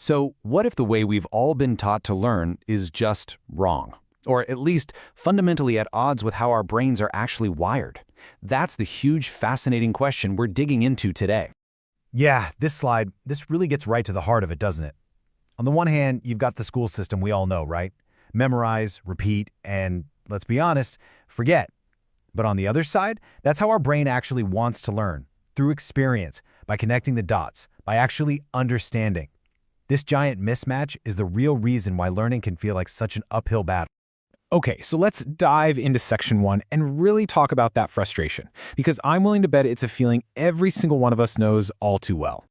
So what if the way we've all been taught to learn is just wrong? Or at least fundamentally at odds with how our brains are actually wired? That's the huge, fascinating question we're digging into today. Yeah, this really gets right to the heart of it, doesn't it? On the one hand, you've got the school system we all know, right? Memorize, repeat, and, let's be honest, forget. But on the other side, that's how our brain actually wants to learn, through experience, by connecting the dots, by actually understanding. This giant mismatch is the real reason why learning can feel like such an uphill battle. Okay, so let's dive into section 1 and really talk about that frustration, because I'm willing to bet it's a feeling every single one of us knows all too well.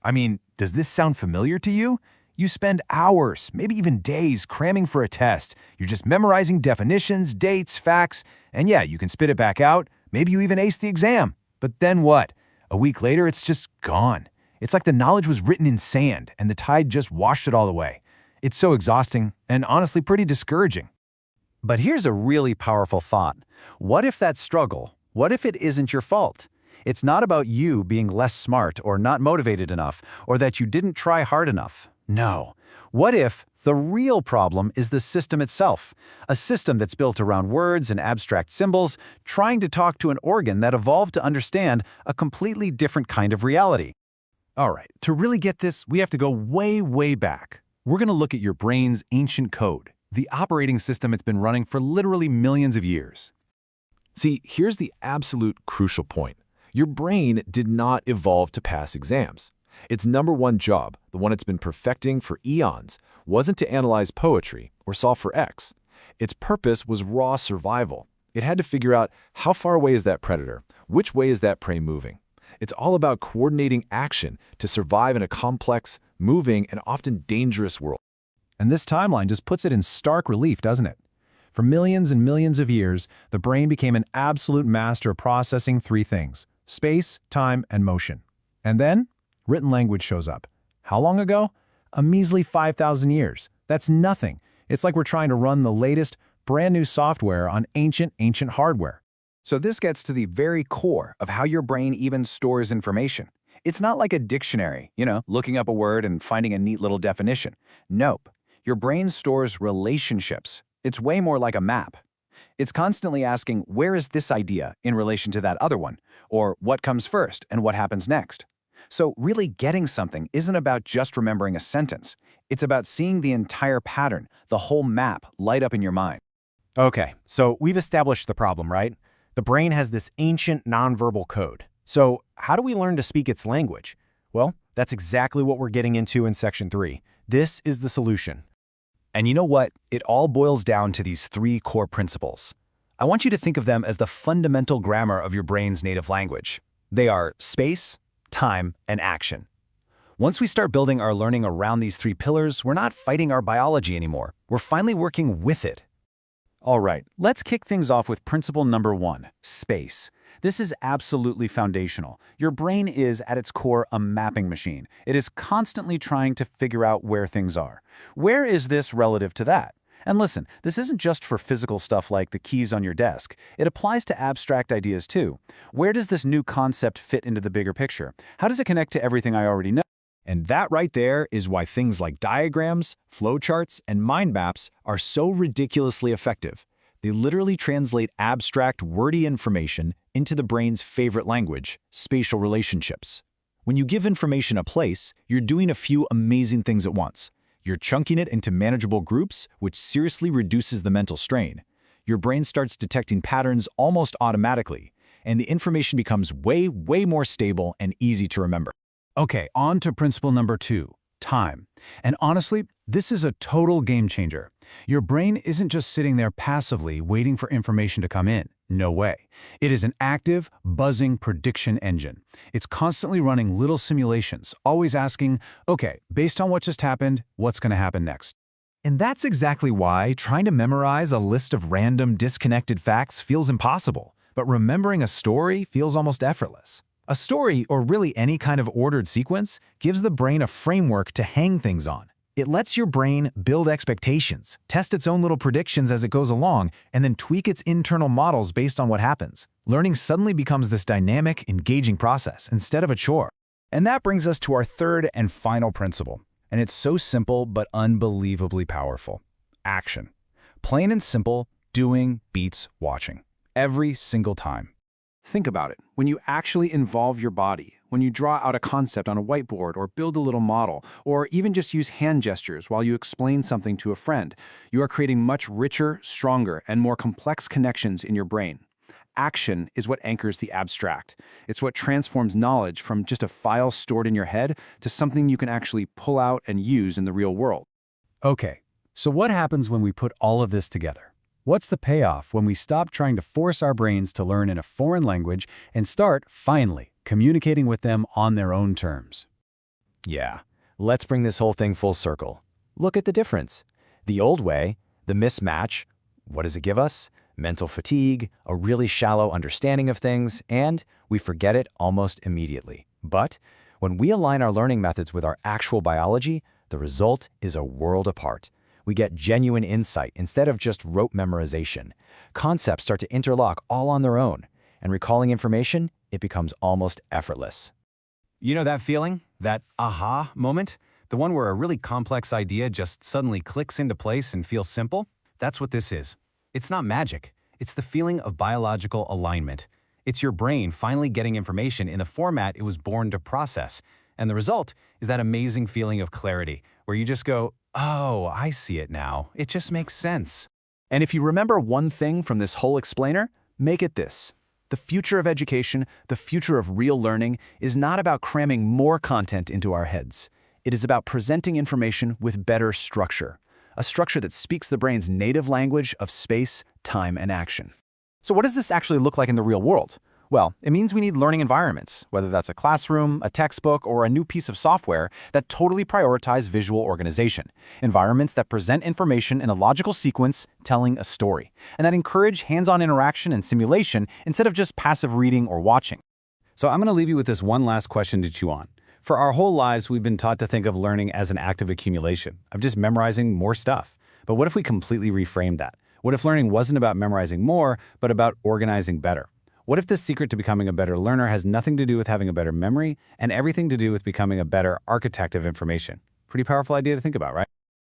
I mean, does this sound familiar to you? You spend hours, maybe even days, cramming for a test. You're just memorizing definitions, dates, facts, and yeah, you can spit it back out. Maybe you even ace the exam. But then what? A week later, it's just gone. It's like the knowledge was written in sand, and the tide just washed it all away. It's so exhausting, and honestly pretty discouraging. But here's a really powerful thought. What if that struggle, what if it isn't your fault? It's not about you being less smart or not motivated enough, or that you didn't try hard enough. No. What if the real problem is the system itself? A system that's built around words and abstract symbols, trying to talk to an organ that evolved to understand a completely different kind of reality. All right, to really get this, we have to go way, way back. We're going to look at your brain's ancient code, the operating system it's been running for literally millions of years. See, here's the absolute crucial point. Your brain did not evolve to pass exams. Its number one job, the one it's been perfecting for eons, wasn't to analyze poetry or solve for X. Its purpose was raw survival. It had to figure out how far away is that predator, which way is that prey moving. It's all about coordinating action to survive in a complex, moving, and often dangerous world. And this timeline just puts it in stark relief, doesn't it? For millions and millions of years, the brain became an absolute master of processing three things: space, time, and motion. And then, written language shows up. How long ago? A measly 5,000 years. That's nothing. It's like we're trying to run the latest, brand new software on ancient hardware. So this gets to the very core of how your brain even stores information. It's not like a dictionary, looking up a word and finding a neat little definition. Nope. Your brain stores relationships. It's way more like a map. It's constantly asking, where is this idea in relation to that other one? Or what comes first and what happens next? So really getting something isn't about just remembering a sentence. It's about seeing the entire pattern, the whole map, light up in your mind. Okay, so we've established the problem, right? The brain has this ancient nonverbal code. So how do we learn to speak its language? Well, that's exactly what we're getting into in Section 3. This is the solution. And you know what? It all boils down to these three core principles. I want you to think of them as the fundamental grammar of your brain's native language. They are space, time, and action. Once we start building our learning around these three pillars, we're not fighting our biology anymore. We're finally working with it. All right, let's kick things off with principle number 1, space. This is absolutely foundational. Your brain is, at its core, a mapping machine. It is constantly trying to figure out where things are. Where is this relative to that? And listen, this isn't just for physical stuff like the keys on your desk. It applies to abstract ideas too. Where does this new concept fit into the bigger picture? How does it connect to everything I already know? And that right there is why things like diagrams, flowcharts, and mind maps are so ridiculously effective. They literally translate abstract, wordy information into the brain's favorite language, spatial relationships. When you give information a place, you're doing a few amazing things at once. You're chunking it into manageable groups, which seriously reduces the mental strain. Your brain starts detecting patterns almost automatically, and the information becomes way more stable and easy to remember. Okay, on to principle number 2, time. And honestly, this is a total game changer. Your brain isn't just sitting there passively waiting for information to come in. No way. It is an active, buzzing prediction engine. It's constantly running little simulations, always asking, okay, based on what just happened, what's going to happen next? And that's exactly why trying to memorize a list of random, disconnected facts feels impossible. But remembering a story feels almost effortless. A story, or really any kind of ordered sequence, gives the brain a framework to hang things on. It lets your brain build expectations, test its own little predictions as it goes along, and then tweak its internal models based on what happens. Learning suddenly becomes this dynamic, engaging process instead of a chore. And that brings us to our third and final principle. And it's so simple but unbelievably powerful. Action. Plain and simple, doing beats watching. Every single time. Think about it. When you actually involve your body, when you draw out a concept on a whiteboard or build a little model, or even just use hand gestures while you explain something to a friend, you are creating much richer, stronger, and more complex connections in your brain. Action is what anchors the abstract. It's what transforms knowledge from just a file stored in your head to something you can actually pull out and use in the real world. Okay, so what happens when we put all of this together? What's the payoff when we stop trying to force our brains to learn in a foreign language and start, finally, communicating with them on their own terms? Yeah, let's bring this whole thing full circle. Look at the difference. The old way, the mismatch, what does it give us? Mental fatigue, a really shallow understanding of things, and we forget it almost immediately. But when we align our learning methods with our actual biology, the result is a world apart. We get genuine insight instead of just rote memorization. Concepts start to interlock all on their own, and recalling information, it becomes almost effortless. You know that feeling? That aha moment? The one where a really complex idea just suddenly clicks into place and feels simple? That's what this is. It's not magic. It's the feeling of biological alignment. It's your brain finally getting information in the format it was born to process. And the result is that amazing feeling of clarity, where you just go, oh, I see it now. It just makes sense. And if you remember one thing from this whole explainer, make it this. The future of education, the future of real learning, is not about cramming more content into our heads. It is about presenting information with better structure, a structure that speaks the brain's native language of space, time, and action. So what does this actually look like in the real world? Well, it means we need learning environments, whether that's a classroom, a textbook, or a new piece of software that totally prioritize visual organization. Environments that present information in a logical sequence, telling a story, and that encourage hands-on interaction and simulation instead of just passive reading or watching. So I'm going to leave you with this one last question to chew on. For our whole lives, we've been taught to think of learning as an active accumulation, of just memorizing more stuff. But what if we completely reframed that? What if learning wasn't about memorizing more, but about organizing better? What if the secret to becoming a better learner has nothing to do with having a better memory and everything to do with becoming a better architect of information? Pretty powerful idea to think about, right?